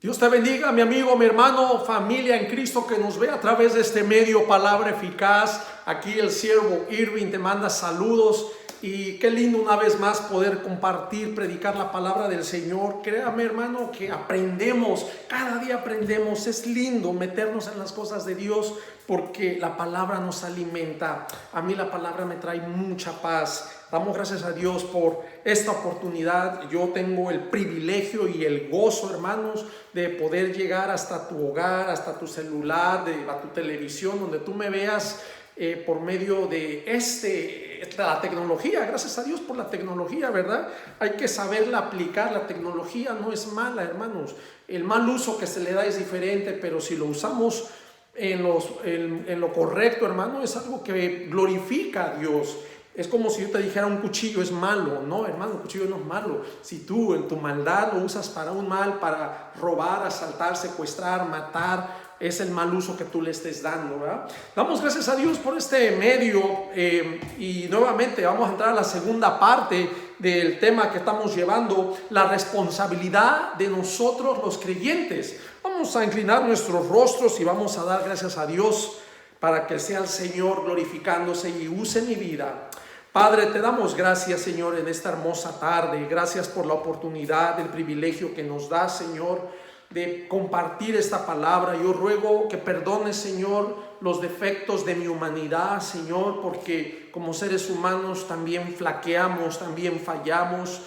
Dios te bendiga, mi amigo, mi hermano, familia en Cristo que nos ve a través de este medio, Palabra Eficaz. Aquí el siervo Irving te manda saludos y qué lindo una vez más poder compartir, predicar la palabra del Señor. Créame, hermano, que aprendemos, cada día aprendemos. Es lindo meternos en las cosas de Dios porque la palabra nos alimenta. A mí la palabra me trae mucha paz. Damos gracias a Dios por esta oportunidad. Yo tengo el privilegio y el gozo, hermanos, de poder llegar hasta tu hogar, hasta tu celular, a tu televisión, donde tú me veas por medio de la tecnología. Gracias a Dios por la tecnología, ¿verdad? Hay que saberla aplicar. La tecnología no es mala, hermanos. El mal uso que se le da es diferente, pero si lo usamos en lo correcto, hermano, es algo que glorifica a Dios. Es como si yo te dijera un cuchillo es malo. No, hermano, un cuchillo no es malo. Si tú en tu maldad lo usas para un mal, para robar, asaltar, secuestrar, matar, es el mal uso que tú le estés dando, ¿verdad? Damos gracias a Dios por este medio y nuevamente vamos a entrar a la segunda parte del tema que estamos llevando, la responsabilidad de nosotros los creyentes. Vamos a inclinar nuestros rostros y vamos a dar gracias a Dios para que sea el Señor glorificándose y use mi vida. Padre, te damos gracias, Señor, en esta hermosa tarde. Gracias por la oportunidad, el privilegio que nos da, Señor, de compartir esta palabra. Yo ruego que perdones, Señor, los defectos de mi humanidad, Señor, porque como seres humanos también flaqueamos, también fallamos.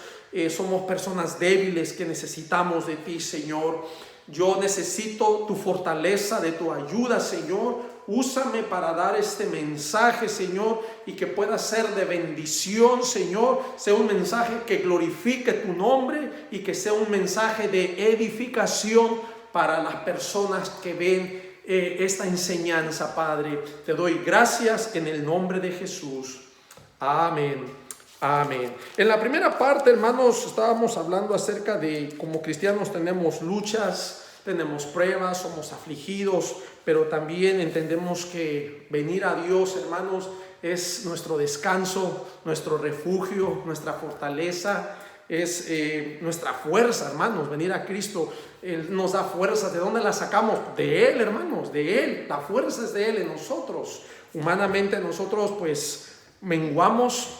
Somos personas débiles que necesitamos de ti, Señor. Yo necesito tu fortaleza, de tu ayuda, Señor. Úsame para dar este mensaje, Señor, y que pueda ser de bendición, Señor. Sea un mensaje que glorifique tu nombre y que sea un mensaje de edificación para las personas que ven esta enseñanza, Padre. Te doy gracias en el nombre de Jesús. Amén. Amén. En la primera parte, hermanos, estábamos hablando acerca de cómo cristianos tenemos luchas, tenemos pruebas, somos afligidos, pero también entendemos que venir a Dios, hermanos, es nuestro descanso, nuestro refugio, nuestra fortaleza, es nuestra fuerza, hermanos. Venir a Cristo, Él nos da fuerza. ¿De dónde la sacamos? De Él, hermanos, de Él. La fuerza es de Él en nosotros. Humanamente nosotros pues menguamos,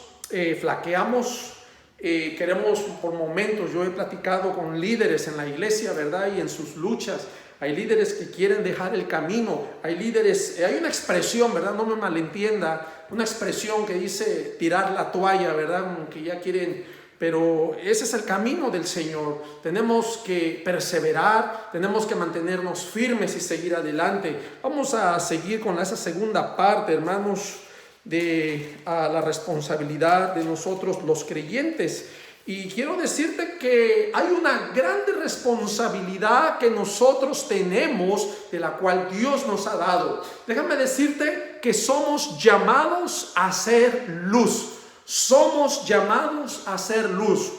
flaqueamos. Queremos por momentos, yo he platicado con líderes en la iglesia, ¿verdad? Y en sus luchas, hay líderes que quieren dejar el camino, hay líderes, hay una expresión, ¿verdad? No me malentienda, una expresión que dice tirar la toalla, ¿verdad? Que ya quieren, pero ese es el camino del Señor. Tenemos que perseverar, tenemos que mantenernos firmes y seguir adelante. Vamos a seguir con esa segunda parte, hermanos, de la responsabilidad de nosotros los creyentes. Y quiero decirte que hay una grande responsabilidad que nosotros tenemos, de la cual Dios nos ha dado. Déjame decirte que somos llamados a ser luz. Somos llamados a ser luz.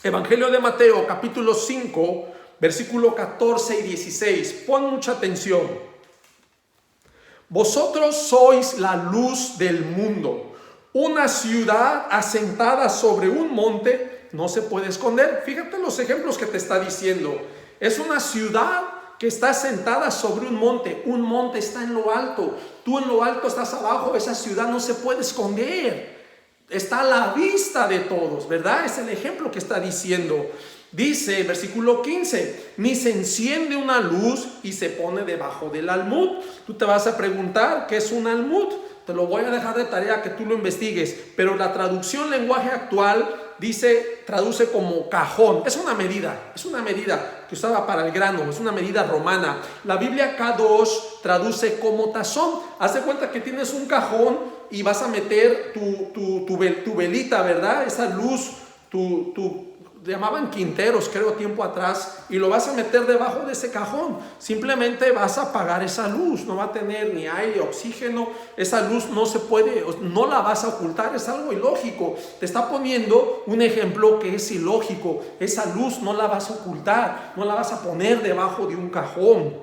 Evangelio de Mateo, capítulo 5, versículo 14 y 16. Pon mucha atención. Vosotros sois la luz del mundo. Una ciudad asentada sobre un monte no se puede esconder. Fíjate los ejemplos que te está diciendo. Es una ciudad que está asentada sobre un monte. Un monte está en lo alto. Tú en lo alto estás abajo. Esa ciudad no se puede esconder. Está a la vista de todos, ¿verdad? Es el ejemplo que está diciendo. Dice, versículo 15, ni se enciende una luz y se pone debajo del almud. Tú te vas a preguntar, ¿qué es un almud? Te lo voy a dejar de tarea que tú lo investigues, pero la traducción lenguaje actual traduce como cajón. Es una medida que usaba para el grano, es una medida romana. La Biblia K2 traduce como tazón. Haz de cuenta que tienes un cajón y vas a meter tu velita, ¿verdad? Esa luz, llamaban quinteros, creo, tiempo atrás, y lo vas a meter debajo de ese cajón. Simplemente vas a apagar esa luz, no va a tener ni aire, oxígeno. Esa luz no se puede, no la vas a ocultar, es algo ilógico. Te está poniendo un ejemplo que es ilógico. Esa luz no la vas a ocultar, no la vas a poner debajo de un cajón.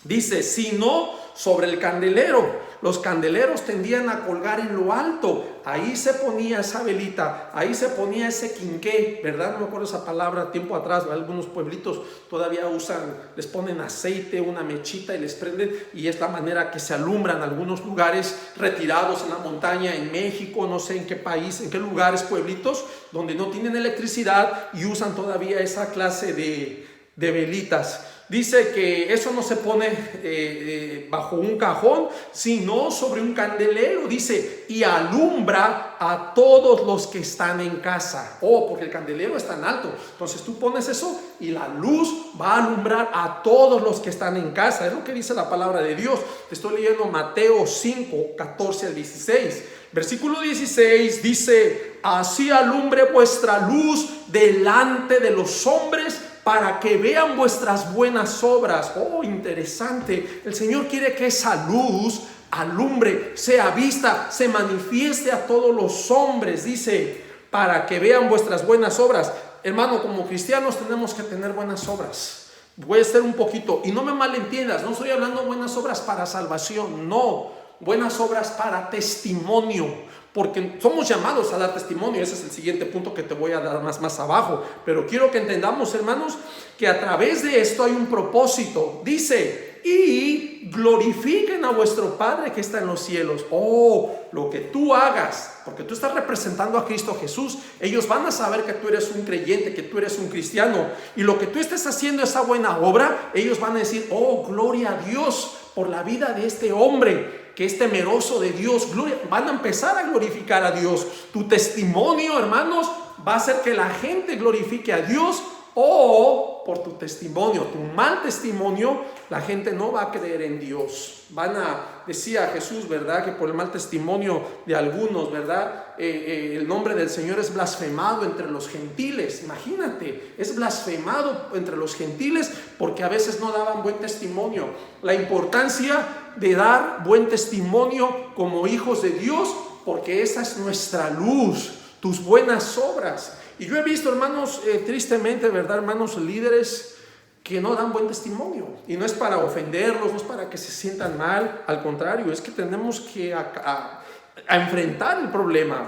Dice, sino sobre el candelero. los candeleros tendían a colgar en lo alto. Ahí se ponía esa velita, ahí se ponía ese quinqué, ¿verdad? No me acuerdo esa palabra, tiempo atrás, algunos pueblitos todavía usan, les ponen aceite, una mechita y les prenden, y es la manera que se alumbran algunos lugares retirados en la montaña, en México, no sé en qué país, en qué lugares, pueblitos, donde no tienen electricidad y usan todavía esa clase de velitas. Dice que eso no se pone bajo un cajón, sino sobre un candelero. Dice, y alumbra a todos los que están en casa. Porque el candelero es tan alto. Entonces tú pones eso y la luz va a alumbrar a todos los que están en casa. Es lo que dice la palabra de Dios. Te estoy leyendo Mateo 5, 14 al 16. Versículo 16 dice, así alumbre vuestra luz delante de los hombres, para que vean vuestras buenas obras. Interesante. El Señor quiere que esa luz alumbre, sea vista, se manifieste a todos los hombres. Dice, para que vean vuestras buenas obras. Hermano, como cristianos tenemos que tener buenas obras. Voy a ser un poquito, y no me malentiendas, no estoy hablando de buenas obras para salvación, no, buenas obras para testimonio. Porque somos llamados a dar testimonio. Ese es el siguiente punto que te voy a dar más abajo. Pero quiero que entendamos, hermanos, que a través de esto hay un propósito. Dice, y glorifiquen a vuestro Padre que está en los cielos. Lo que tú hagas, porque tú estás representando a Cristo Jesús, ellos van a saber que tú eres un creyente, que tú eres un cristiano. Y lo que tú estés haciendo, esa buena obra, ellos van a decir, gloria a Dios por la vida de este hombre que es temeroso de Dios. Van a empezar a glorificar a Dios. Tu testimonio, hermanos, va a hacer que la gente glorifique a Dios, o por tu testimonio, tu mal testimonio, la gente no va a creer en Dios. Decía Jesús, ¿verdad?, que por el mal testimonio de algunos, ¿verdad?, el nombre del Señor es blasfemado entre los gentiles. Imagínate, es blasfemado entre los gentiles porque a veces no daban buen testimonio. La importancia de dar buen testimonio como hijos de Dios, porque esa es nuestra luz, tus buenas obras. Y yo he visto, hermanos, tristemente, ¿verdad?, hermanos líderes que no dan buen testimonio. Y no es para ofenderlos, no es para que se sientan mal. Al contrario, es que tenemos que a enfrentar el problema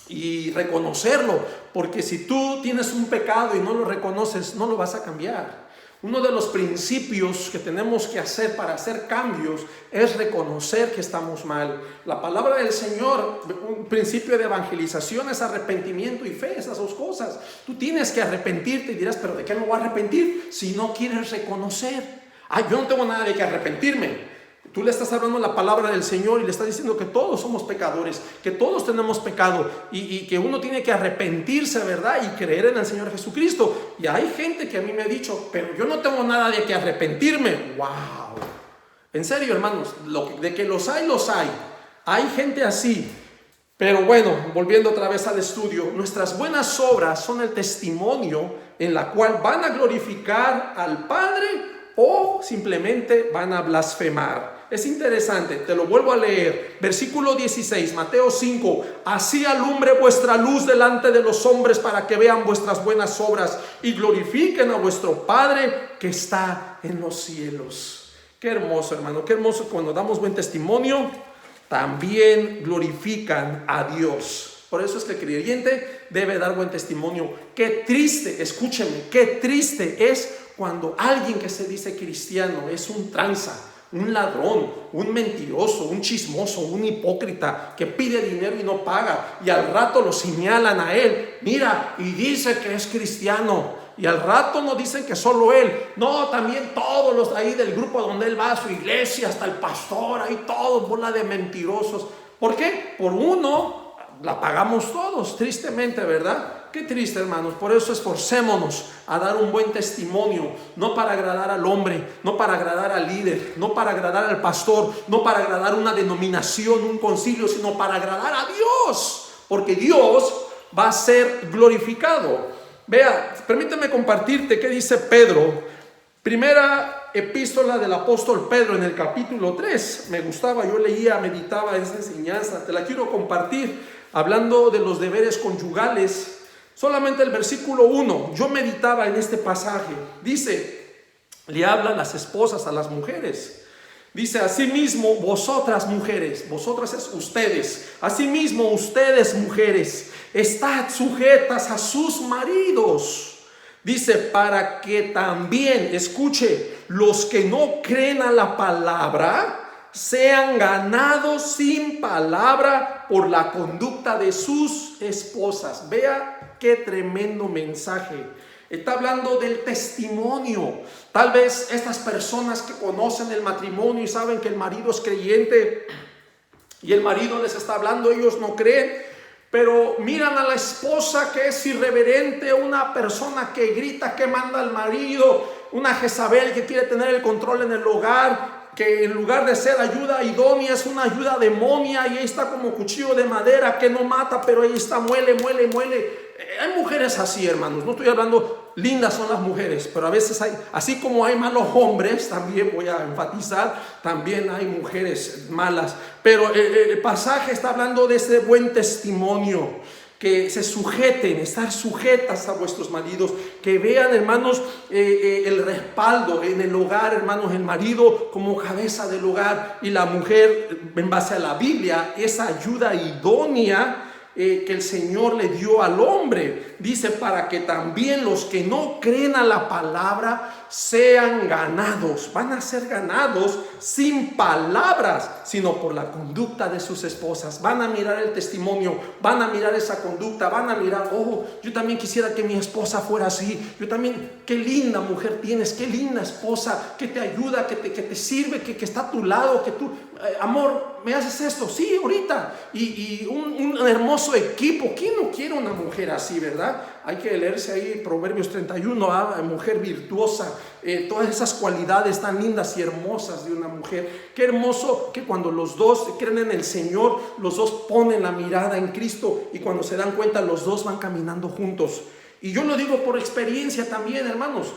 y reconocerlo. Porque si tú tienes un pecado y no lo reconoces, no lo vas a cambiar. Uno de los principios que tenemos que hacer para hacer cambios es reconocer que estamos mal. La palabra del Señor, un principio de evangelización, es arrepentimiento y fe, esas dos cosas. Tú tienes que arrepentirte y dirás, ¿pero de qué me voy a arrepentir si no quieres reconocer? Yo no tengo nada de que arrepentirme. Tú le estás hablando la palabra del Señor y le estás diciendo que todos somos pecadores, que todos tenemos pecado y que uno tiene que arrepentirse, ¿verdad?, y creer en el Señor Jesucristo. Y hay gente que a mí me ha dicho, pero yo no tengo nada de que arrepentirme. ¡Wow! En serio, hermanos, de que los hay, los hay. Hay gente así. Pero bueno, volviendo otra vez al estudio, nuestras buenas obras son el testimonio en la cual van a glorificar al Padre o simplemente van a blasfemar. Es interesante, te lo vuelvo a leer. Versículo 16, Mateo 5. Así alumbre vuestra luz delante de los hombres, para que vean vuestras buenas obras y glorifiquen a vuestro Padre que está en los cielos. Qué hermoso, hermano, qué hermoso. Cuando damos buen testimonio, también glorifican a Dios. Por eso es que el creyente debe dar buen testimonio. Qué triste, escúcheme, qué triste es cuando alguien que se dice cristiano es un tranza, un ladrón, un mentiroso, un chismoso, un hipócrita que pide dinero y no paga, y al rato lo señalan a él. Mira, y dice que es cristiano, y al rato no dicen que solo él, no, también todos los ahí del grupo donde él va a su iglesia, hasta el pastor, ahí todos, bola de mentirosos. ¿Por qué? Por uno la pagamos todos, tristemente, ¿verdad? Qué triste, hermanos. Por eso esforcémonos a dar un buen testimonio, no para agradar al hombre, no para agradar al líder, no para agradar al pastor, no para agradar una denominación, un concilio, sino para agradar a Dios, porque Dios va a ser glorificado. Vea, permítame compartirte qué dice Pedro. Primera epístola del apóstol Pedro, en el capítulo 3. Me gustaba, yo leía, meditaba esa enseñanza, te la quiero compartir, hablando de los deberes conyugales. Solamente el versículo 1, yo meditaba en este pasaje. Dice, le hablan las esposas a las mujeres. Dice, asimismo, vosotras mujeres, vosotras es ustedes, asimismo ustedes mujeres, estad sujetas a sus maridos. Dice, para que también, escuche, los que no creen a la palabra sean ganados sin palabra por la conducta de sus esposas. Vea qué tremendo mensaje. Está hablando del testimonio. Tal vez estas personas que conocen el matrimonio y saben que el marido es creyente y el marido les está hablando, ellos no creen. Pero miran a la esposa que es irreverente, una persona que grita, que manda al marido, una Jezabel que quiere tener el control en el hogar, que en lugar de ser ayuda idónea es una ayuda demonia, y ahí está como cuchillo de madera que no mata, pero ahí está, muele. Hay mujeres así, hermanos, no estoy hablando, lindas son las mujeres, pero a veces hay, así como hay malos hombres, también voy a enfatizar, también hay mujeres malas. Pero el pasaje está hablando de ese buen testimonio, que se sujeten, estar sujetas a vuestros maridos, que vean, hermanos, el respaldo en el hogar, hermanos, el marido como cabeza del hogar y la mujer, en base a la Biblia, esa ayuda idónea que el Señor le dio al hombre. Dice, para que también los que no creen a la palabra sean ganados. Van a ser ganados sin palabras, sino por la conducta de sus esposas. Van a mirar el testimonio, van a mirar esa conducta, van a mirar, oh, yo también quisiera que mi esposa fuera así. Yo también, qué linda mujer tienes, qué linda esposa, que te ayuda, que te sirve, que está a tu lado, que tú, amor, ¿me haces esto? Sí, ahorita. Y un hermoso equipo. ¿Quién no quiere una mujer así, verdad? Hay que leerse ahí Proverbios 31, mujer virtuosa, todas esas cualidades tan lindas y hermosas de una mujer. Qué hermoso que cuando los dos creen en el Señor, los dos ponen la mirada en Cristo, y cuando se dan cuenta, los dos van caminando juntos. Y yo lo digo por experiencia también, hermanos.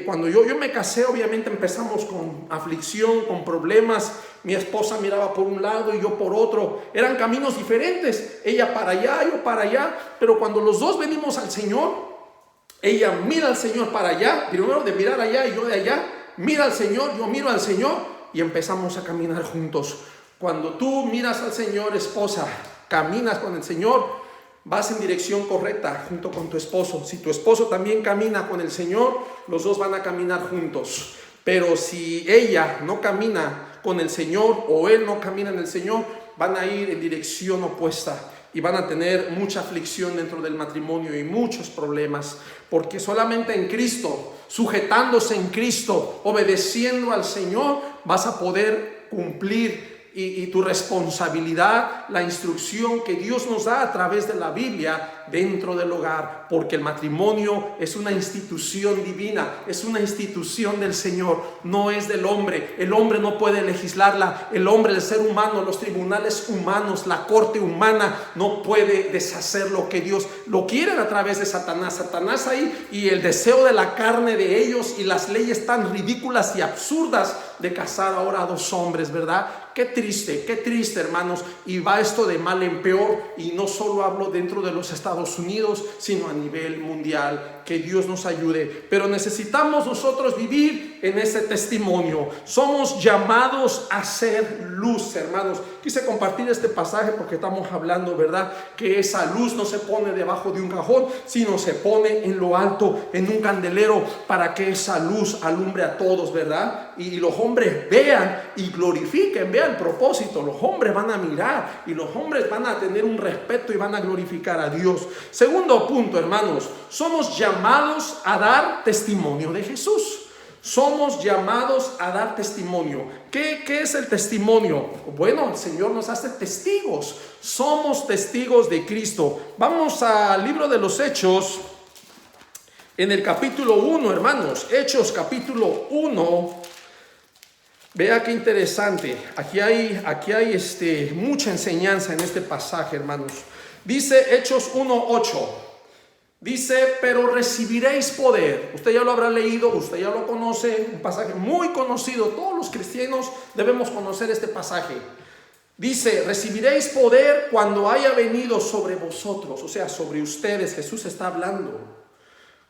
Cuando yo me casé, obviamente empezamos con aflicción, con problemas. Mi esposa miraba por un lado y yo por otro. Eran caminos diferentes, ella para allá, yo para allá. Pero cuando los dos venimos al Señor, ella mira al Señor para allá, primero de mirar allá y yo de allá. Mira al Señor, yo miro al Señor, y empezamos a caminar juntos. Cuando tú miras al Señor, esposa, caminas con el Señor, vas en dirección correcta junto con tu esposo. Si tu esposo también camina con el Señor, los dos van a caminar juntos. Pero si ella no camina con el Señor o él no camina en el Señor, van a ir en dirección opuesta y van a tener mucha aflicción dentro del matrimonio y muchos problemas, porque solamente en Cristo, sujetándose en Cristo, obedeciendo al Señor, vas a poder cumplir y tu responsabilidad, la instrucción que Dios nos da a través de la Biblia dentro del hogar, porque el matrimonio es una institución divina, es una institución del Señor, no es del hombre. El hombre no puede legislarla, el hombre, el ser humano, los tribunales humanos, la corte humana no puede deshacer lo que Dios lo quiere a través de Satanás. Satanás ahí, y el deseo de la carne de ellos, y las leyes tan ridículas y absurdas de casar ahora a dos hombres, ¿verdad? Qué triste, hermanos. Y va esto de mal en peor, y no solo hablo dentro de los Estados Unidos, sino a nivel mundial. Que Dios nos ayude. Pero necesitamos nosotros vivir en ese testimonio. Somos llamados a ser luz, hermanos. Quise compartir este pasaje porque estamos hablando, ¿verdad?, que esa luz no se pone debajo de un cajón, sino se pone en lo alto, en un candelero, para que esa luz alumbre a todos, ¿verdad? Y los hombres vean y glorifiquen, vean el propósito. Los hombres van a mirar y los hombres van a tener un respeto y van a glorificar a Dios. Segundo punto, hermanos, somos llamados a dar testimonio de Jesús. Somos llamados a dar testimonio. ¿Qué es el testimonio? Bueno, el Señor nos hace testigos. Somos testigos de Cristo. Vamos al libro de los Hechos, en el capítulo 1, hermanos. Hechos capítulo 1. Vea qué interesante. Aquí hay mucha enseñanza en este pasaje, hermanos. Dice Hechos 1:8. Dice, pero recibiréis poder. Usted ya lo habrá leído, usted ya lo conoce, un pasaje muy conocido. Todos los cristianos debemos conocer este pasaje. Dice, recibiréis poder cuando haya venido sobre vosotros, o sea, sobre ustedes. Jesús está hablando.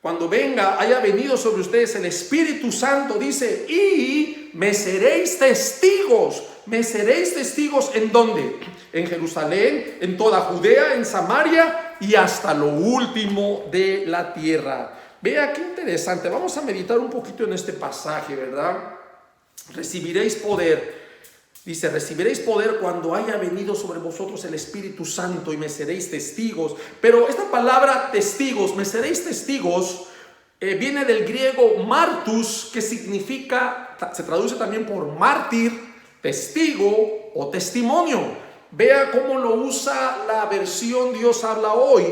cuando venga, haya venido sobre ustedes el Espíritu Santo, dice, y me seréis testigos. ¿Me seréis testigos en dónde? En Jerusalén, en toda Judea, en Samaria y hasta lo último de la tierra. Vea qué interesante. Vamos a meditar un poquito en este pasaje, ¿verdad? Recibiréis poder. Dice, recibiréis poder cuando haya venido sobre vosotros el Espíritu Santo y me seréis testigos. Pero esta palabra testigos, me seréis testigos, viene del griego martus, que significa, se traduce también por mártir, testigo o testimonio. Vea cómo lo usa la versión Dios habla hoy.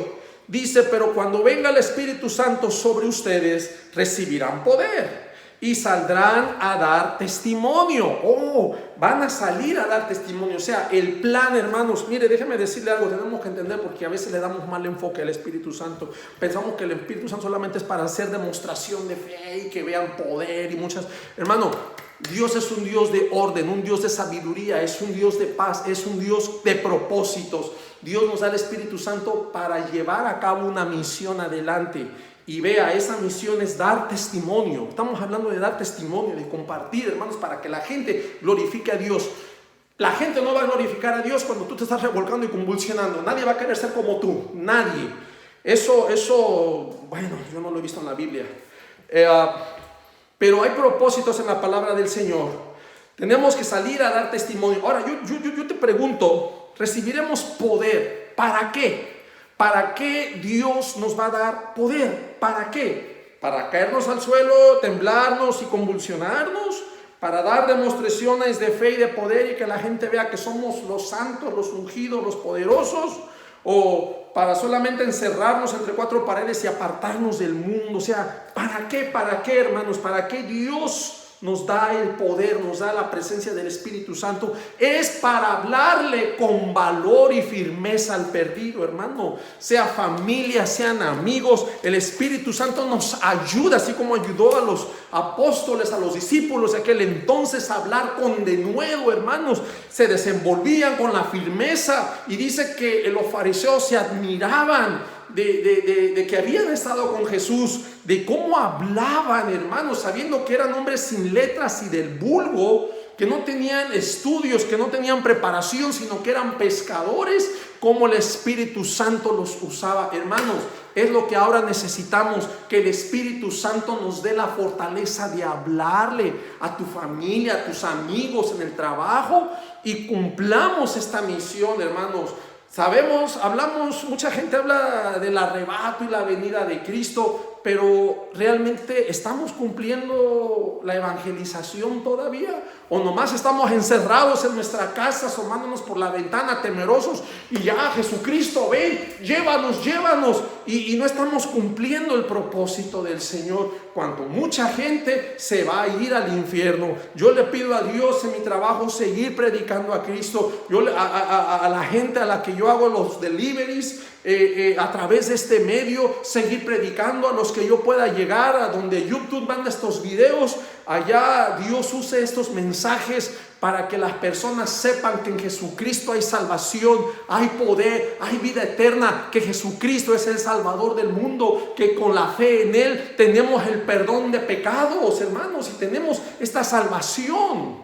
Dice, pero cuando venga el Espíritu Santo sobre ustedes, recibirán poder y saldrán a dar testimonio. Van a salir a dar testimonio. O sea, el plan, hermanos, mire, déjeme decirle algo, tenemos que entender, porque a veces le damos mal enfoque al Espíritu Santo. Pensamos que el Espíritu Santo solamente es para hacer demostración de fe y que vean poder y muchas. Hermano, Dios es un Dios de orden, un Dios de sabiduría, es un Dios de paz, es un Dios de propósitos. Dios nos da el Espíritu Santo para llevar a cabo una misión adelante. Y vea, esa misión es dar testimonio. Estamos hablando de dar testimonio, de compartir, hermanos, para que la gente glorifique a Dios. La gente no va a glorificar a Dios cuando tú te estás revolcando y convulsionando. Nadie va a querer ser como tú, nadie. Eso, bueno, yo no lo he visto en la Biblia. Pero hay propósitos en la palabra del Señor. Tenemos que salir a dar testimonio. Ahora, yo te pregunto, ¿recibiremos poder? ¿Para qué? ¿Para qué Dios nos va a dar poder? ¿Para qué? ¿Para caernos al suelo, temblarnos y convulsionarnos? ¿Para dar demostraciones de fe y de poder y que la gente vea que somos los santos, los ungidos, los poderosos? ¿O para solamente encerrarnos entre cuatro paredes y apartarnos del mundo? O sea, ¿para qué? ¿Para qué, hermanos? ¿Para qué Dios nos da el poder, nos da la presencia del Espíritu Santo? Es para hablarle con valor y firmeza al perdido, hermano. Sea familia, sean amigos. El Espíritu Santo nos ayuda, así como ayudó a los apóstoles, a los discípulos de aquel entonces a hablar con denuedo, hermanos. Se desenvolvían con la firmeza, y dice que los fariseos se admiraban de que habían estado con Jesús, de cómo hablaban, hermanos, sabiendo que eran hombres sin letras y del vulgo, que no tenían estudios, que no tenían preparación, sino que eran pescadores, como el Espíritu Santo los usaba. Hermanos, es lo que ahora necesitamos, que el Espíritu Santo nos dé la fortaleza de hablarle a tu familia, a tus amigos en el trabajo, y cumplamos esta misión, hermanos. Sabemos, hablamos, mucha gente habla del arrebato y la venida de Cristo, pero ¿realmente estamos cumpliendo la evangelización todavía? ¿O nomás estamos encerrados en nuestra casa, asomándonos por la ventana temerosos, y ya Jesucristo, ven, llévanos, y no estamos cumpliendo el propósito del Señor, cuando mucha gente se va a ir al infierno? Yo le pido a Dios en mi trabajo seguir predicando a Cristo. Yo a la gente a la que yo hago los deliveries, a través de este medio, seguir predicando, a los que yo pueda llegar, a donde YouTube manda estos videos, allá Dios use estos mensajes para que las personas sepan que en Jesucristo hay salvación, hay poder, hay vida eterna, que Jesucristo es el Salvador del mundo, que con la fe en Él tenemos el perdón de pecados, hermanos, y tenemos esta salvación.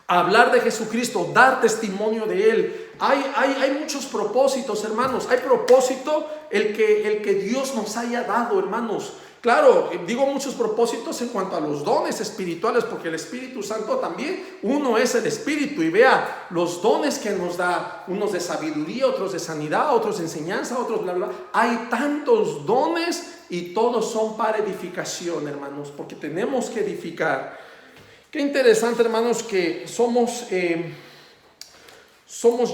Hablar de Jesucristo, dar testimonio de Él. Hay muchos propósitos, hermanos. Hay propósito el que Dios nos haya dado, hermanos. Claro, digo muchos propósitos en cuanto a los dones espirituales, porque el Espíritu Santo también, uno es el Espíritu, y vea los dones que nos da, unos de sabiduría, otros de sanidad, otros de enseñanza, otros bla, bla. Hay tantos dones, y todos son para edificación, hermanos, porque tenemos que edificar. Qué interesante, hermanos, que somos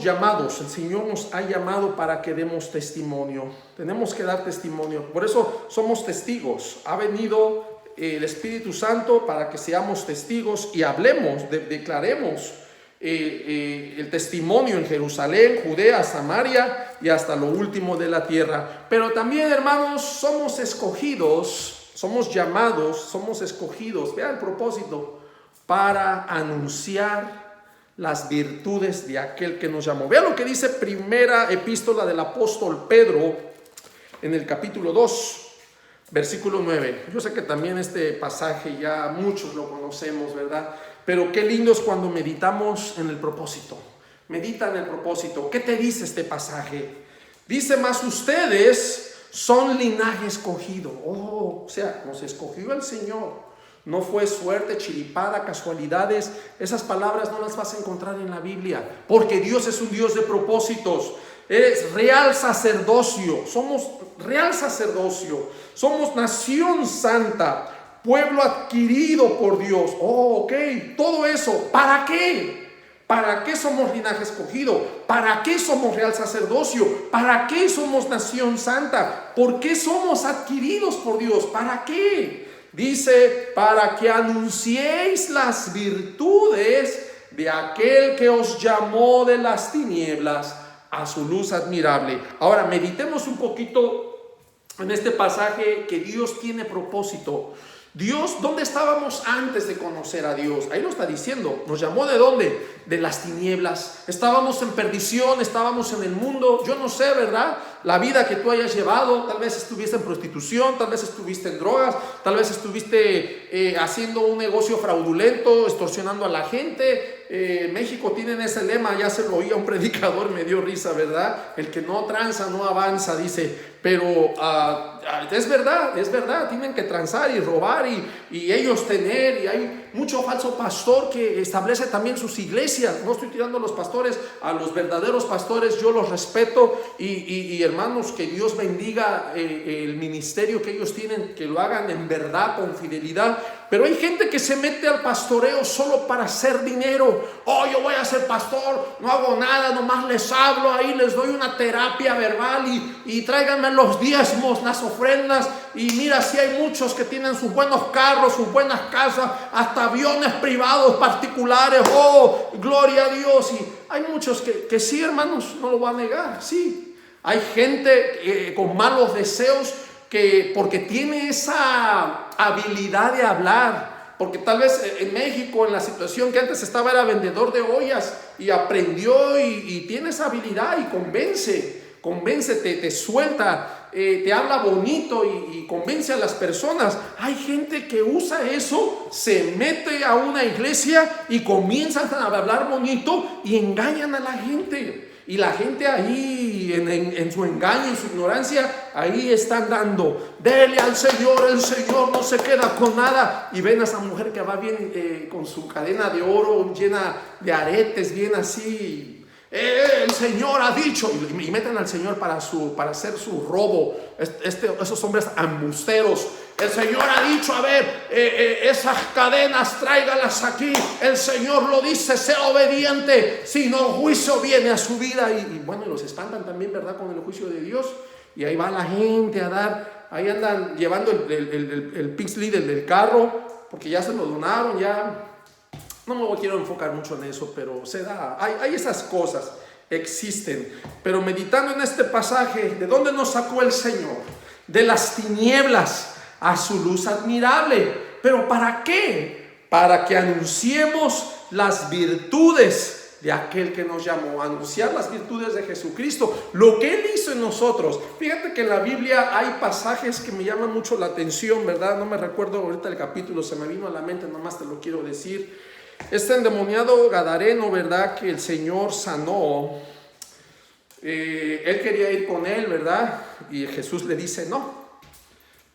llamados. El Señor nos ha llamado para que demos testimonio. Tenemos que dar testimonio. Por eso somos testigos. Ha venido el Espíritu Santo para que seamos testigos y hablemos, declaremos el testimonio en Jerusalén, Judea, Samaria y hasta lo último de la tierra. Pero también, hermanos, somos escogidos, somos llamados, somos escogidos. Vean el propósito: para anunciar las virtudes de aquel que nos llamó. Vean lo que dice primera epístola del apóstol Pedro en el capítulo 2. Versículo 9. Yo sé que también este pasaje ya muchos lo conocemos, ¿verdad? Pero qué lindo es cuando meditamos en el propósito. Medita en el propósito. ¿Qué te dice este pasaje? Dice: más ustedes son linaje escogido. Oh, o sea, nos escogió el Señor. No fue suerte, chiripada, casualidades. Esas palabras no las vas a encontrar en la Biblia, porque Dios es un Dios de propósitos. Es real sacerdocio. Somos real sacerdocio. Somos nación santa, pueblo adquirido por Dios. Oh, ok. Todo eso, ¿para qué? ¿Para qué somos linaje escogido? ¿Para qué somos real sacerdocio? ¿Para qué somos nación santa? ¿Por qué somos adquiridos por Dios? ¿Para qué? Dice: para que anunciéis las virtudes de aquel que os llamó de las tinieblas a su luz admirable. Ahora meditemos un poquito en este pasaje, que Dios tiene propósito. Dios, ¿dónde estábamos antes de conocer a Dios? Ahí lo está diciendo. ¿Nos llamó de dónde? De las tinieblas. Estábamos en perdición, estábamos en el mundo. Yo no sé, ¿verdad? La vida que tú hayas llevado. Tal vez estuviste en prostitución, tal vez estuviste en drogas, tal vez estuviste haciendo un negocio fraudulento, extorsionando a la gente. En México tienen ese lema, ya se lo oía un predicador, me dio risa, ¿verdad? El que no tranza no avanza, dice. Pero es verdad, tienen que transar y robar y ellos tener, y hay mucho falso pastor que establece también sus iglesias. No estoy tirando a los pastores, a los verdaderos pastores yo los respeto, y hermanos, que Dios bendiga el ministerio que ellos tienen, que lo hagan en verdad, con fidelidad. Pero hay gente que se mete al pastoreo solo para hacer dinero. Oh, yo voy a ser pastor, no hago nada, nomás les hablo ahí, les doy una terapia verbal y tráiganme los diezmos, las ofrendas. Y mira, si hay muchos que tienen sus buenos carros, sus buenas casas, hasta aviones privados particulares. Oh, gloria a Dios. Y hay muchos que sí, hermanos, no lo voy a negar, sí. Hay gente con malos deseos, que porque tiene esa habilidad de hablar, porque tal vez en México, en la situación que antes estaba, era vendedor de ollas y aprendió y tiene esa habilidad y convence, te suelta, te habla bonito y convence a las personas. Hay gente que usa eso, se mete a una iglesia y comienzan a hablar bonito y engañan a la gente. Y la gente ahí, en su engaño, en su ignorancia, ahí están dando: dele al Señor, el Señor no se queda con nada. Y ven a esa mujer que va bien con su cadena de oro llena de aretes, bien así. El Señor ha dicho, y meten al Señor para hacer su robo. Esos hombres embusteros. El Señor ha dicho: a ver, esas cadenas tráigalas aquí. El Señor lo dice, sea obediente, si no juicio viene a su vida. Y bueno, los espantan también, ¿verdad? Con el juicio de Dios. Y ahí va la gente a dar, ahí andan llevando el Pixley del carro, porque ya se lo donaron, ya. No me quiero enfocar mucho en eso, pero se da, hay esas cosas, existen. Pero meditando en este pasaje, ¿de dónde nos sacó el Señor? De las tinieblas a su luz admirable. ¿Pero para qué? Para que anunciemos las virtudes de aquel que nos llamó. Anunciar las virtudes de Jesucristo, lo que Él hizo en nosotros. Fíjate que en la Biblia hay pasajes que me llaman mucho la atención, ¿verdad? No me recuerdo ahorita el capítulo, se me vino a la mente, nomás te lo quiero decir. Este endemoniado gadareno, ¿verdad? Que el Señor sanó. Él quería ir con él, ¿verdad? Y Jesús le dice: no,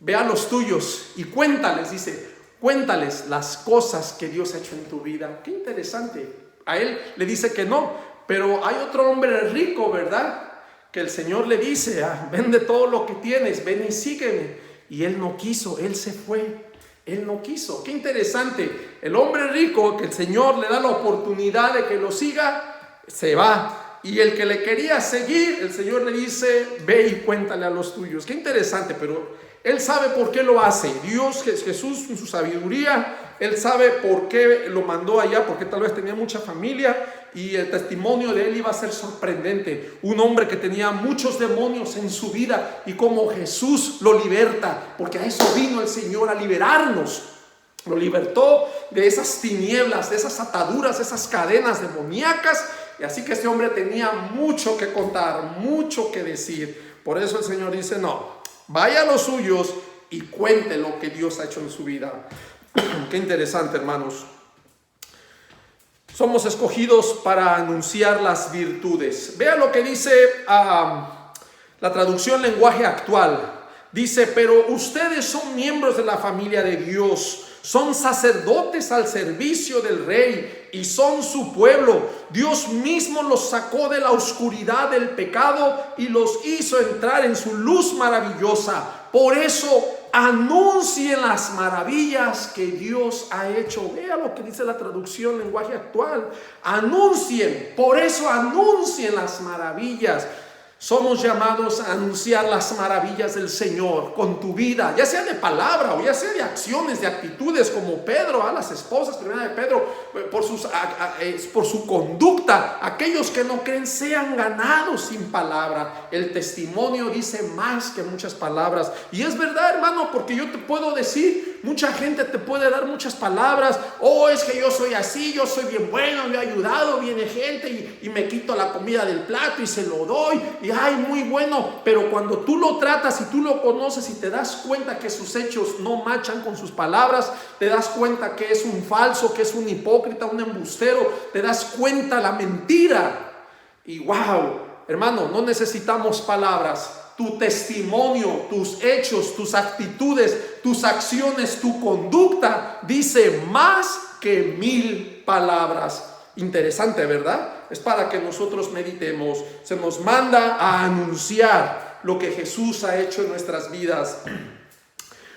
ve a los tuyos y cuéntales, dice, cuéntales las cosas que Dios ha hecho en tu vida. Qué interesante. A él le dice que no, pero hay otro hombre rico, ¿verdad? Que el Señor le dice: vende todo lo que tienes, ven y sígueme. Y él no quiso, él se fue. Él no quiso. Qué interesante. El hombre rico, que el Señor le da la oportunidad de que lo siga, se va. Y el que le quería seguir, el Señor le dice: ve y cuéntale a los tuyos. Qué interesante, pero Él sabe por qué lo hace. Dios, Jesús, en su sabiduría, Él sabe por qué lo mandó allá, porque tal vez tenía mucha familia y el testimonio de Él iba a ser sorprendente. Un hombre que tenía muchos demonios en su vida y como Jesús lo liberta, porque a eso vino el Señor, a liberarnos. Lo libertó de esas tinieblas, de esas ataduras, de esas cadenas demoníacas. Y así que este hombre tenía mucho que contar, mucho que decir. Por eso el Señor dice: no, vaya a los suyos y cuente lo que Dios ha hecho en su vida. Qué interesante, hermanos. Somos escogidos para anunciar las virtudes. Vea lo que dice la traducción lenguaje actual. Dice, pero ustedes son miembros de la familia de Dios, son sacerdotes al servicio del Rey y son su pueblo. Dios mismo los sacó de la oscuridad del pecado y los hizo entrar en su luz maravillosa. Por eso anuncien las maravillas que Dios ha hecho. Vea lo que dice la traducción lenguaje actual. Anuncien, por eso anuncien las maravillas. Somos llamados a anunciar las maravillas del Señor con tu vida, ya sea de palabra o ya sea de acciones, de actitudes, como Pedro a las esposas, primera de Pedro, por su conducta. Aquellos que no creen sean ganados sin palabra. El testimonio dice más que muchas palabras. Y es verdad, hermano, porque yo te puedo decir, mucha gente te puede dar muchas palabras. Oh, es que yo soy así, yo soy bien bueno, yo he ayudado, viene gente y me quito la comida del plato y se lo doy. Y ay, muy bueno, pero cuando tú lo tratas y tú lo conoces y te das cuenta que sus hechos no machan con sus palabras, te das cuenta que es un falso, que es un hipócrita, un embustero, te das cuenta la mentira. Y wow, hermano, no necesitamos palabras. Tu testimonio, tus hechos, tus actitudes, tus acciones, tu conducta dice más que 1000 palabras. Interesante, ¿verdad? Es para que nosotros meditemos. Se nos manda a anunciar lo que Jesús ha hecho en nuestras vidas.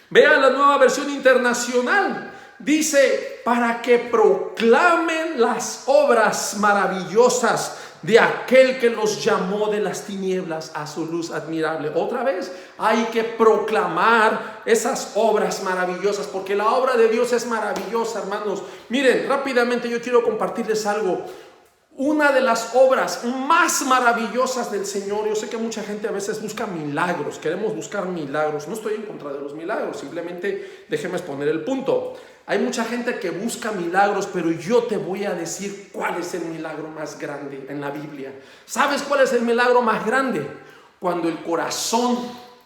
Vea la Nueva Versión Internacional. Dice, para que proclamen las obras maravillosas de aquel que los llamó de las tinieblas a su luz admirable. Otra vez, hay que proclamar esas obras maravillosas, porque la obra de Dios es maravillosa, hermanos. Miren, rápidamente yo quiero compartirles algo. Una de las obras más maravillosas del Señor, yo sé que mucha gente a veces busca milagros, queremos buscar milagros. No estoy en contra de los milagros, simplemente déjeme exponer el punto. Hay mucha gente que busca milagros, pero yo te voy a decir cuál es el milagro más grande en la Biblia. ¿Sabes cuál es el milagro más grande? Cuando el corazón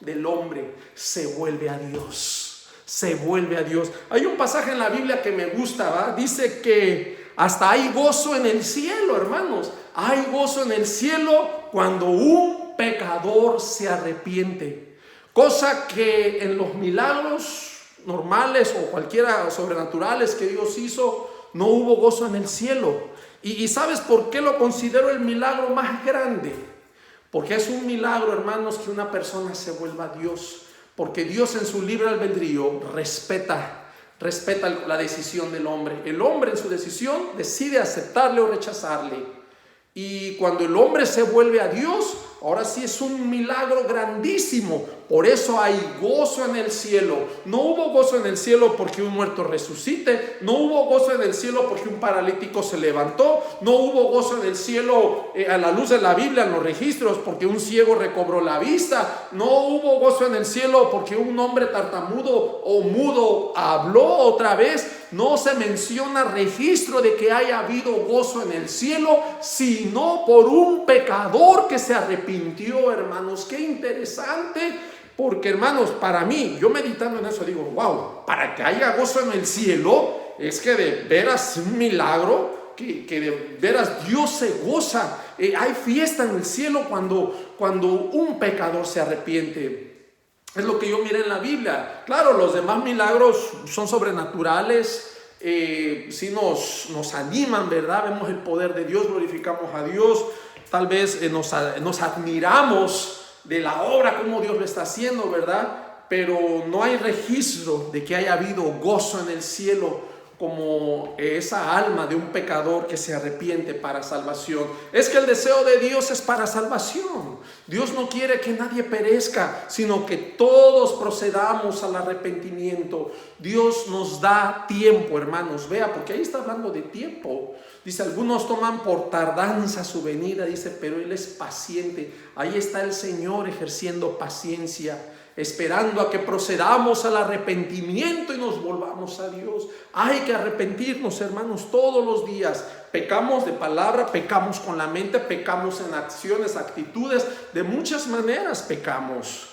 del hombre se vuelve a Dios. Se vuelve a Dios. Hay un pasaje en la Biblia que me gusta, ¿va? Dice que hasta hay gozo en el cielo, hermanos. Hay gozo en el cielo cuando un pecador se arrepiente. Cosa que en los milagros normales o cualquiera sobrenaturales que Dios hizo, no hubo gozo en el cielo. Y ¿sabes por qué lo considero el milagro más grande? Porque es un milagro, hermanos, que una persona se vuelva a Dios. Porque Dios en su libre albedrío respeta la decisión del hombre. El hombre en su decisión decide aceptarle o rechazarle. Y cuando el hombre se vuelve a Dios, ahora sí es un milagro grandísimo. Por eso hay gozo en el cielo. No hubo gozo en el cielo porque un muerto resucite. No hubo gozo en el cielo porque un paralítico se levantó. No hubo gozo en el cielo a la luz de la Biblia, en los registros, porque un ciego recobró la vista. No hubo gozo en el cielo porque un hombre tartamudo o mudo habló otra vez. No se menciona registro de que haya habido gozo en el cielo, sino por un pecador que se arrepintió, hermanos. Qué interesante. Porque, hermanos, para mí, yo meditando en eso digo, wow, para que haya gozo en el cielo, es que de veras un milagro, que de veras Dios se goza. Hay fiesta en el cielo cuando un pecador se arrepiente. Es lo que yo miré en la Biblia. Claro, los demás milagros son sobrenaturales, sí nos animan, ¿verdad? Vemos el poder de Dios, glorificamos a Dios, tal vez nos admiramos de la obra, como Dios lo está haciendo, ¿verdad? Pero no hay registro de que haya habido gozo en el cielo como esa alma de un pecador que se arrepiente para salvación. Es que el deseo de Dios es para salvación. Dios no quiere que nadie perezca, sino que todos procedamos al arrepentimiento. Dios nos da tiempo, hermanos. Vea, porque ahí está hablando de tiempo. Dice, algunos toman por tardanza su venida, dice, pero Él es paciente. Ahí está el Señor ejerciendo paciencia, esperando a que procedamos al arrepentimiento y nos volvamos a Dios. Hay que arrepentirnos, hermanos, todos los días. Pecamos de palabra, pecamos con la mente, pecamos en acciones, actitudes, de muchas maneras pecamos.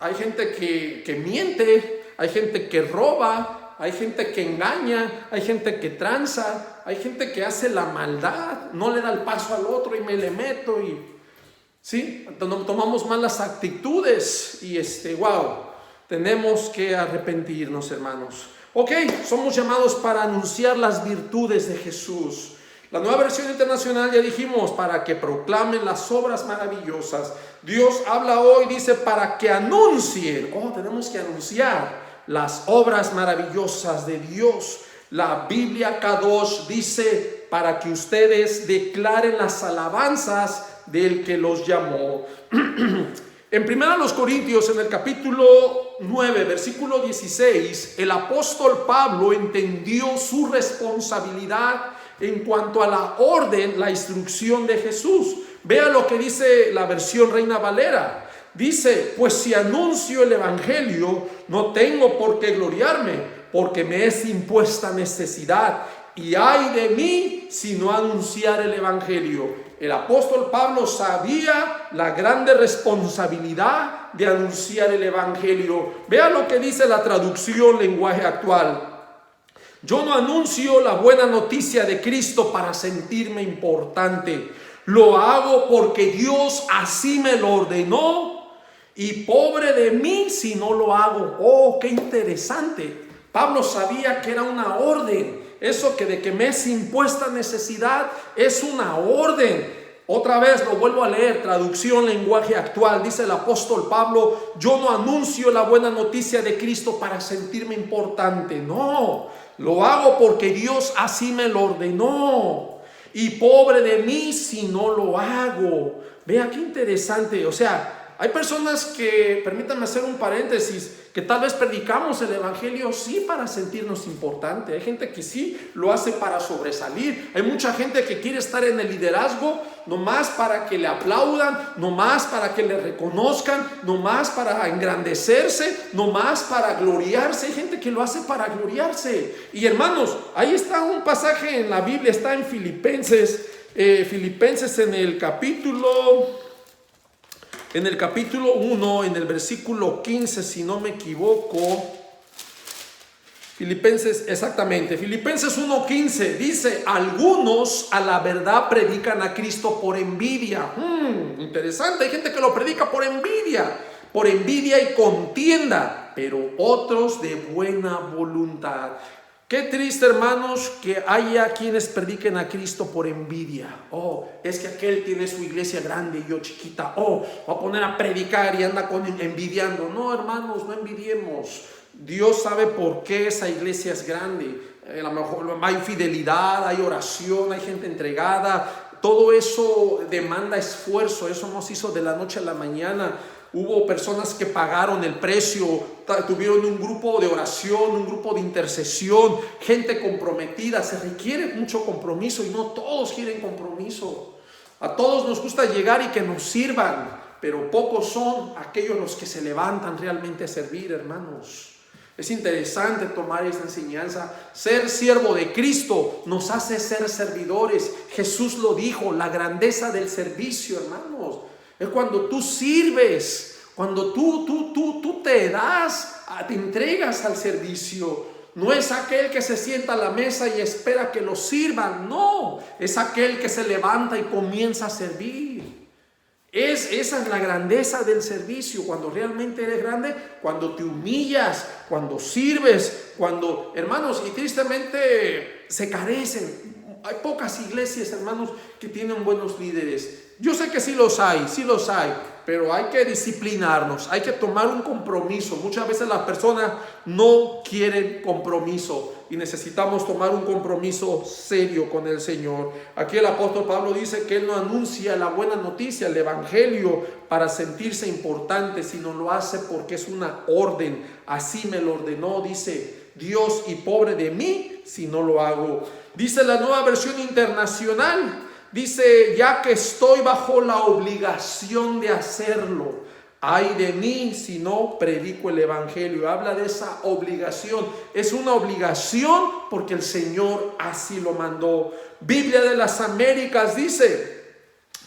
Hay gente que miente, hay gente que roba, hay gente que engaña, hay gente que tranza, hay gente que hace la maldad, no le da el paso al otro y me le meto y sí, tomamos malas actitudes y wow, tenemos que arrepentirnos, hermanos. Ok, somos llamados para anunciar las virtudes de Jesús. La Nueva Versión Internacional, ya dijimos, para que proclamen las obras maravillosas. Dios habla hoy, dice, para que anuncien. Tenemos que anunciar las obras maravillosas de Dios. La Biblia Kadosh dice, para que ustedes declaren las alabanzas del que los llamó. En 1 Corintios, en el capítulo 9, versículo 16, el apóstol Pablo entendió su responsabilidad en cuanto a la orden, la instrucción de Jesús. Vea lo que dice la versión Reina Valera. Dice, pues si anuncio el evangelio, no tengo por qué gloriarme, porque me es impuesta necesidad. Y ay de mí si no anunciar el evangelio. El apóstol Pablo sabía la grande responsabilidad de anunciar el evangelio. Vea lo que dice la traducción lenguaje actual. Yo no anuncio la buena noticia de Cristo para sentirme importante. Lo hago porque Dios así me lo ordenó. Y pobre de mí si no lo hago. Qué interesante. Pablo sabía que era una orden. Eso que de que me es impuesta necesidad es una orden. Otra vez lo vuelvo a leer, traducción lenguaje actual. Dice el apóstol Pablo, yo no anuncio la buena noticia de Cristo para sentirme importante. No, lo hago porque Dios así me lo ordenó. Y pobre de mí si no lo hago. Vea qué interesante. O sea, hay personas que, permítanme hacer un paréntesis, que tal vez predicamos el evangelio sí para sentirnos importante. Hay gente que sí lo hace para sobresalir. Hay mucha gente que quiere estar en el liderazgo nomás para que le aplaudan, nomás para que le reconozcan, nomás para engrandecerse, nomás para gloriarse. Hay gente que lo hace para gloriarse. Y hermanos, ahí está un pasaje en la Biblia, está en Filipenses en el capítulo 1, en el versículo 15, si no me equivoco. Filipenses 1:15 dice, algunos a la verdad predican a Cristo por envidia. Interesante, hay gente que lo predica por envidia y contienda, pero otros de buena voluntad. Qué triste, hermanos, que haya quienes prediquen a Cristo por envidia. Es que aquel tiene su iglesia grande y yo chiquita. Va a poner a predicar y anda envidiando. No, hermanos, no envidiemos. Dios sabe por qué esa iglesia es grande. A lo mejor hay fidelidad, hay oración, hay gente entregada. Todo eso demanda esfuerzo. Eso no se hizo de la noche a la mañana. Hubo personas que pagaron el precio, tuvieron un grupo de oración, un grupo de intercesión, gente comprometida. Se requiere mucho compromiso y no todos quieren compromiso. A todos nos gusta llegar y que nos sirvan, pero pocos son aquellos los que se levantan realmente a servir, hermanos. Es interesante tomar esta enseñanza. Ser siervo de Cristo nos hace ser servidores. Jesús lo dijo, la grandeza del servicio, hermanos. Es cuando tú sirves, cuando tú te das, te entregas al servicio. No es aquel que se sienta a la mesa y espera que lo sirvan. No, es aquel que se levanta y comienza a servir. Esa es la grandeza del servicio. Cuando realmente eres grande, cuando te humillas, cuando sirves, cuando, hermanos, y tristemente se carecen. Hay pocas iglesias, hermanos, que tienen buenos líderes. Yo sé que sí los hay, pero hay que disciplinarnos, hay que tomar un compromiso. Muchas veces las personas no quieren compromiso y necesitamos tomar un compromiso serio con el Señor. Aquí el apóstol Pablo dice que él no anuncia la buena noticia, el evangelio, para sentirse importante, sino lo hace porque es una orden. Así me lo ordenó, dice Dios, y pobre de mí si no lo hago. Dice la Nueva Versión Internacional. Dice, ya que estoy bajo la obligación de hacerlo, ay de mí si no predico el evangelio. Habla de esa obligación. Es una obligación porque el Señor así lo mandó. Biblia de las Américas dice,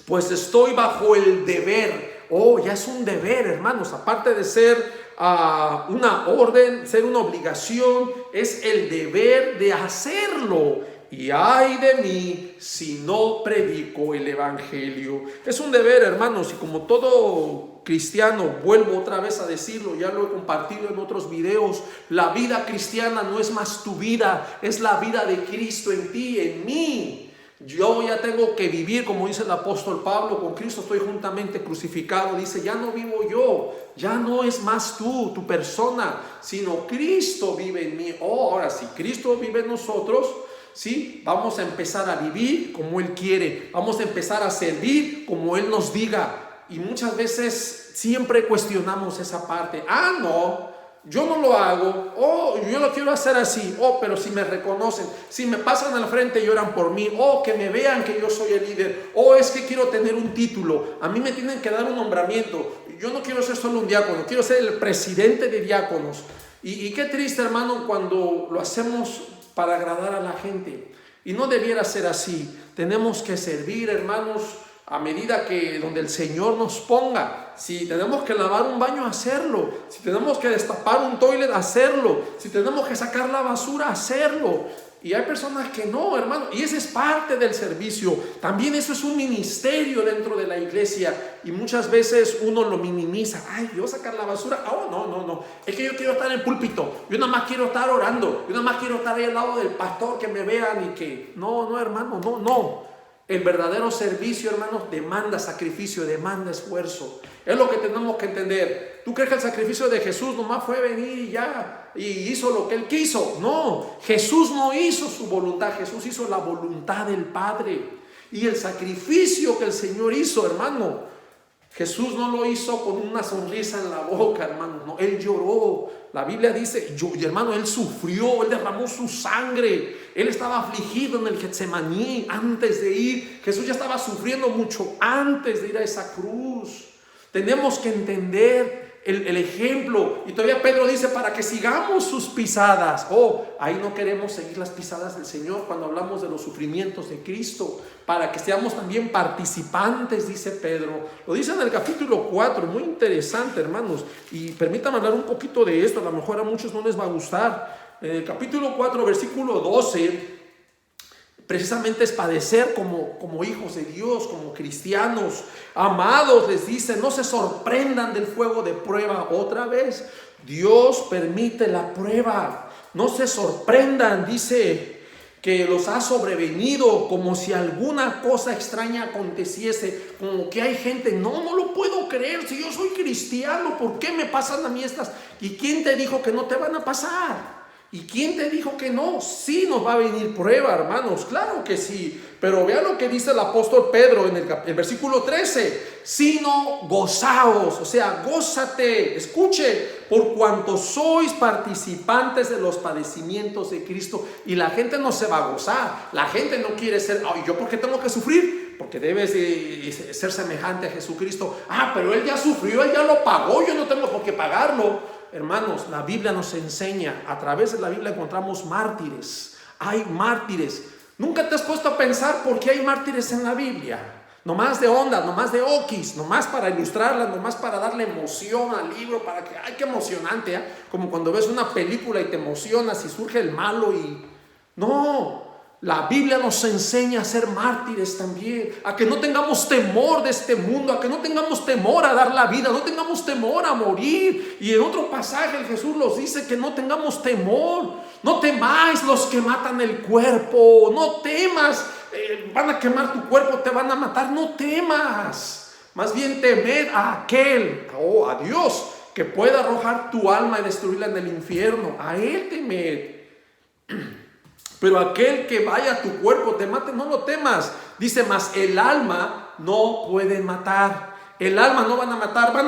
pues estoy bajo el deber. ya es un deber, hermanos, aparte de ser una orden, ser una obligación, es el deber de hacerlo. Y ay de mí si no predico el evangelio. Es un deber, hermanos, y como todo cristiano, vuelvo otra vez a decirlo, ya lo he compartido en otros videos, la vida cristiana no es más tu vida, es la vida de Cristo en ti, en mí. Yo ya tengo que vivir, como dice el apóstol Pablo, con Cristo estoy juntamente crucificado. Dice, ya no vivo yo, ya no es más tú, tu persona, sino Cristo vive en mí. Ahora, si Cristo vive en nosotros, sí, vamos a empezar a vivir como Él quiere, vamos a empezar a servir como Él nos diga. Y muchas veces siempre cuestionamos esa parte. No, yo no lo hago, yo lo quiero hacer así, pero si me reconocen, si me pasan al frente y lloran por mí, que me vean que yo soy el líder, es que quiero tener un título, a mí me tienen que dar un nombramiento, yo no quiero ser solo un diácono, quiero ser el presidente de diáconos. Y qué triste, hermano, cuando lo hacemos para agradar a la gente, y no debiera ser así. Tenemos que servir, hermanos, a medida que donde el Señor nos ponga. Si tenemos que lavar un baño, hacerlo. Si tenemos que destapar un toilet, hacerlo. Si tenemos que sacar la basura, hacerlo. Y hay personas que no, hermano, y ese es parte del servicio. También eso es un ministerio dentro de la iglesia, y muchas veces uno lo minimiza. Yo sacar la basura, no, es que yo quiero estar en el púlpito, yo nada más quiero estar orando, yo nada más quiero estar ahí al lado del pastor, que me vean y que... No, hermano, no. El verdadero servicio, hermanos, demanda sacrificio, demanda esfuerzo. Es lo que tenemos que entender. ¿Tú crees que el sacrificio de Jesús nomás fue venir y ya y hizo lo que Él quiso? No, Jesús no hizo su voluntad, Jesús hizo la voluntad del Padre. Y el sacrificio que el Señor hizo, hermano, Jesús no lo hizo con una sonrisa en la boca, hermano. No, Él lloró. La Biblia dice, hermano, Él sufrió, Él derramó su sangre. Él estaba afligido en el Getsemaní antes de ir. Jesús ya estaba sufriendo mucho antes de ir a esa cruz. Tenemos que entender el ejemplo. Y todavía Pedro dice, para que sigamos sus pisadas. Ahí no queremos seguir las pisadas del Señor cuando hablamos de los sufrimientos de Cristo. Para que seamos también participantes, dice Pedro. Lo dice en el capítulo 4, muy interesante, hermanos. Y permítanme hablar un poquito de esto, a lo mejor a muchos no les va a gustar. En el capítulo 4, versículo 12, precisamente es padecer como hijos de Dios, como cristianos. Amados, les dice, no se sorprendan del fuego de prueba. Otra vez, Dios permite la prueba. No se sorprendan, dice, que los ha sobrevenido como si alguna cosa extraña aconteciese, como que hay gente, no lo puedo creer, si yo soy cristiano, ¿por qué me pasan a mí estas? ¿Y quién te dijo que no te van a pasar? ¿Y quién te dijo que no? Sí nos va a venir prueba, hermanos, claro que sí. Pero vean lo que dice el apóstol Pedro en el versículo 13. Sino gozaos, o sea, gózate, escuche, por cuanto sois participantes de los padecimientos de Cristo. Y la gente no se va a gozar. La gente no quiere ser, ¿yo por qué tengo que sufrir? Porque debes de ser semejante a Jesucristo. Pero Él ya sufrió, Él ya lo pagó, yo no tengo por qué pagarlo. Hermanos, la Biblia nos enseña, a través de la Biblia encontramos mártires. Hay mártires. ¿Nunca te has puesto a pensar por qué hay mártires en la Biblia? Nomás de onda, nomás de oquis, nomás para ilustrarla, nomás para darle emoción al libro, para que, qué emocionante, como cuando ves una película y te emocionas y surge el malo y... No, la Biblia nos enseña a ser mártires también, a que no tengamos temor de este mundo, a que no tengamos temor a dar la vida, no tengamos temor a morir. Y en otro pasaje Jesús nos dice que no tengamos temor. No temáis los que matan el cuerpo, no temas, van a quemar tu cuerpo, te van a matar, no temas. Más bien temed a aquel, a Dios, que pueda arrojar tu alma y destruirla en el infierno. A Él temed. Pero aquel que vaya a tu cuerpo te mate, no lo temas. Dice, mas el alma no pueden matar. El alma no van a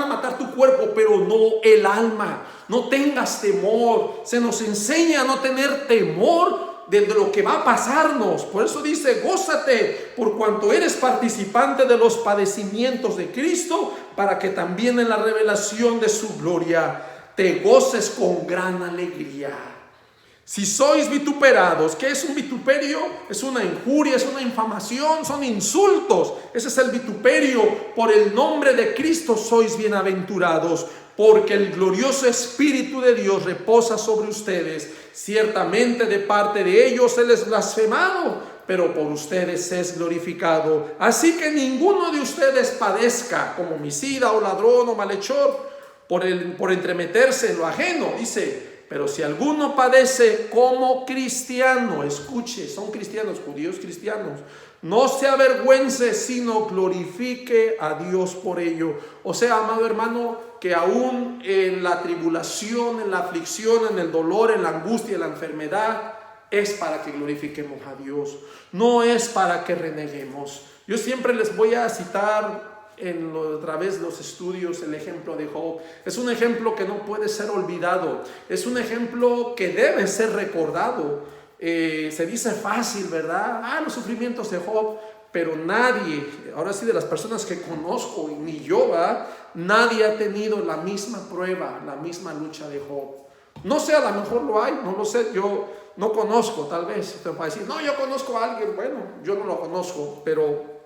matar tu cuerpo, pero no el alma. No tengas temor. Se nos enseña a no tener temor de lo que va a pasarnos. Por eso dice, gózate por cuanto eres participante de los padecimientos de Cristo, para que también en la revelación de su gloria te goces con gran alegría. Si sois vituperados, ¿qué es un vituperio? Es una injuria, es una infamación, son insultos. Ese es el vituperio. Por el nombre de Cristo sois bienaventurados, porque el glorioso Espíritu de Dios reposa sobre ustedes. Ciertamente de parte de ellos Él es blasfemado, pero por ustedes es glorificado. Así que ninguno de ustedes padezca como homicida o ladrón o malhechor por entremeterse en lo ajeno. Dice: pero si alguno padece como cristiano, escuche, son cristianos, judíos cristianos, no se avergüence, sino glorifique a Dios por ello. O sea, amado hermano, que aún en la tribulación, en la aflicción, en el dolor, en la angustia, en la enfermedad, es para que glorifiquemos a Dios, no es para que reneguemos. Yo siempre les voy a citar a través de los estudios el ejemplo de Job. Es un ejemplo que no puede ser olvidado, es un ejemplo que debe ser recordado. Se dice fácil, ¿verdad? Los sufrimientos de Job, pero nadie, ahora sí, de las personas que conozco, ni yo, ¿verdad?, nadie ha tenido la misma prueba, la misma lucha de Job. No sé, a lo mejor lo hay, no lo sé, yo no conozco, tal vez usted va a decir: no, yo conozco a alguien. Bueno, yo no lo conozco, pero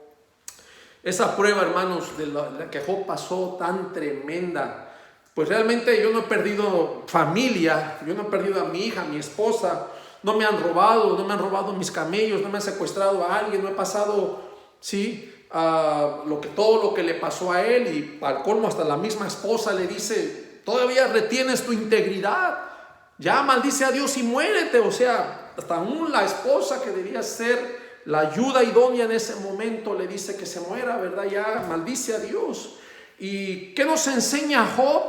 esa prueba, hermanos, de la que Job pasó, tan tremenda, pues realmente yo no he perdido familia, yo no he perdido a mi hija, a mi esposa, no me han robado mis camellos, no me han secuestrado a alguien, no he pasado, todo lo que le pasó a él. Y al colmo, hasta la misma esposa le dice: todavía retienes tu integridad, ya maldice a Dios y muérete. O sea, hasta aún la esposa, que debía ser la ayuda idónea en ese momento, le dice que se muera, ¿verdad? Ya maldice a Dios. ¿Y qué nos enseña Job?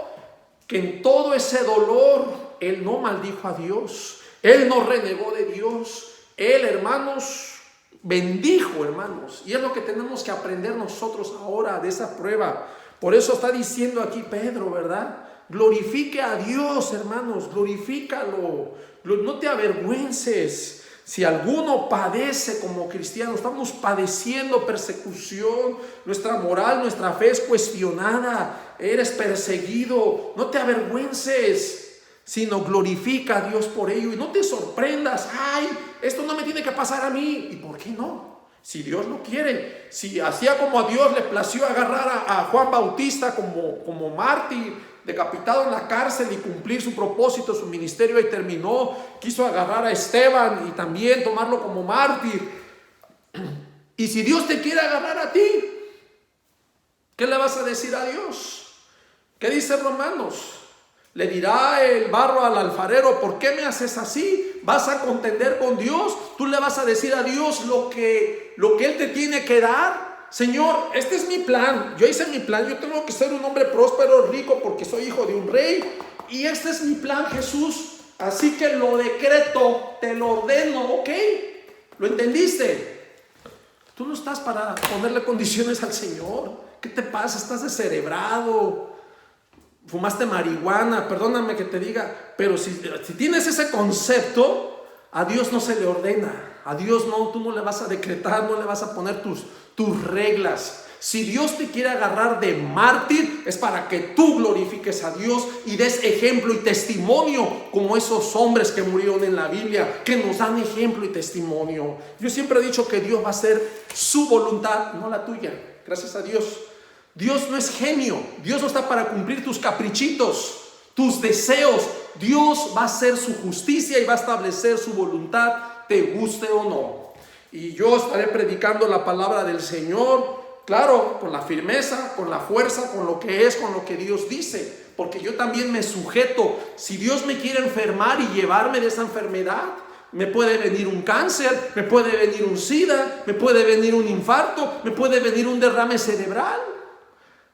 Que en todo ese dolor él no maldijo a Dios, él no renegó de Dios, él, hermanos, bendijo, hermanos. Y es lo que tenemos que aprender nosotros ahora de esa prueba. Por eso está diciendo aquí Pedro, ¿verdad? Glorifique a Dios, hermanos, glorifícalo, no te avergüences. Si alguno padece como cristiano, estamos padeciendo persecución, nuestra moral, nuestra fe es cuestionada, eres perseguido, no te avergüences, sino glorifica a Dios por ello. Y no te sorprendas: esto no me tiene que pasar a mí. ¿Y por qué no? Si Dios lo quiere, si hacía como a Dios le plació agarrar a Juan Bautista como mártir, decapitado en la cárcel, y cumplir su propósito, su ministerio, y terminó, quiso agarrar a Esteban y también tomarlo como mártir. Y si Dios te quiere agarrar a ti, ¿qué le vas a decir a Dios? ¿Qué dice Romanos? Le dirá el barro al alfarero: ¿por qué me haces así? ¿Vas a contender con Dios? ¿Tú le vas a decir a Dios lo que Él te tiene que dar? Señor, este es mi plan, yo hice mi plan, yo tengo que ser un hombre próspero, rico, porque soy hijo de un rey, y este es mi plan, Jesús, así que lo decreto, te lo ordeno, ¿ok? ¿Lo entendiste? Tú no estás para ponerle condiciones al Señor. ¿Qué te pasa? Estás descerebrado, fumaste marihuana, perdóname que te diga, pero si tienes ese concepto, a Dios no se le ordena. A Dios no, tú no le vas a decretar, no le vas a poner tus reglas. Si Dios te quiere agarrar de mártir, es para que tú glorifiques a Dios y des ejemplo y testimonio, como esos hombres que murieron en la Biblia, que nos dan ejemplo y testimonio. Yo siempre he dicho que Dios va a hacer su voluntad, no la tuya. Gracias a Dios. Dios no es genio, Dios no está para cumplir tus caprichitos, tus deseos. Dios va a hacer su justicia y va a establecer su voluntad, te guste o no. Y yo estaré predicando la palabra del Señor, claro, con la firmeza, con la fuerza, con lo que es, con lo que Dios dice, porque yo también me sujeto. Si Dios me quiere enfermar y llevarme de esa enfermedad, me puede venir un cáncer, me puede venir un SIDA, me puede venir un infarto, me puede venir un derrame cerebral.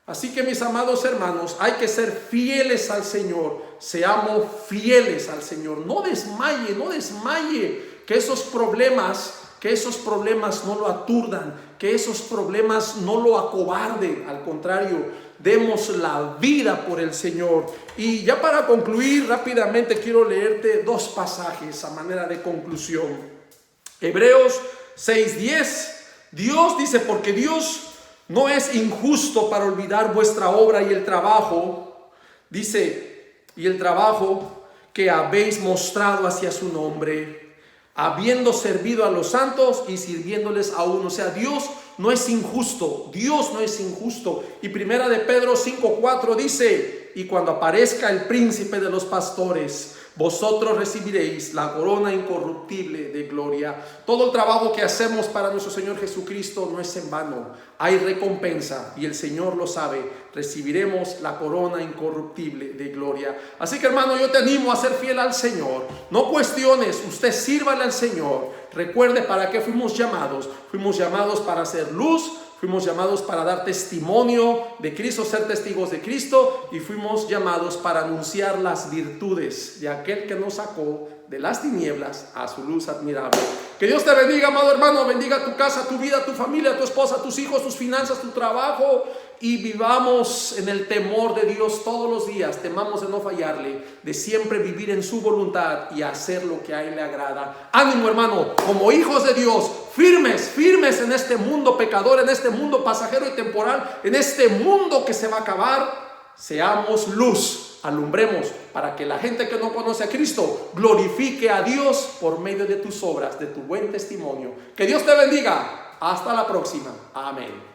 Así que, mis amados hermanos, hay que ser fieles al Señor. Seamos fieles al Señor. No desmaye, que esos problemas no lo aturdan, que esos problemas no lo acobarden. Al contrario, demos la vida por el Señor. Y ya para concluir rápidamente, quiero leerte dos pasajes a manera de conclusión. Hebreos 6:10. Dios dice: porque Dios no es injusto para olvidar vuestra obra y el trabajo, dice, y el trabajo que habéis mostrado hacia su nombre, habiendo servido a los santos y sirviéndoles aún. O sea, Dios no es injusto, Dios no es injusto. Y primera de Pedro 5:4 dice: y cuando aparezca el príncipe de los pastores, vosotros recibiréis la corona incorruptible de gloria. Todo el trabajo que hacemos para nuestro Señor Jesucristo no es en vano. Hay recompensa y el Señor lo sabe. Recibiremos la corona incorruptible de gloria. Así que, hermano, yo te animo a ser fiel al Señor. No cuestiones, usted sírvale al Señor. Recuerde para qué fuimos llamados. Fuimos llamados para hacer luz. Fuimos llamados para dar testimonio de Cristo, ser testigos de Cristo, y fuimos llamados para anunciar las virtudes de aquel que nos sacó de las tinieblas a su luz admirable. Que Dios te bendiga, amado hermano, bendiga tu casa, tu vida, tu familia, tu esposa, tus hijos, tus finanzas, tu trabajo, y vivamos en el temor de Dios todos los días. Temamos de no fallarle, de siempre vivir en su voluntad y hacer lo que a Él le agrada. Ánimo, hermano, como hijos de Dios, firmes en este mundo pecador, en este mundo pasajero y temporal, en este mundo que se va a acabar. Seamos luz, alumbremos para que la gente que no conoce a Cristo glorifique a Dios por medio de tus obras, de tu buen testimonio. Que Dios te bendiga. Hasta la próxima. Amén.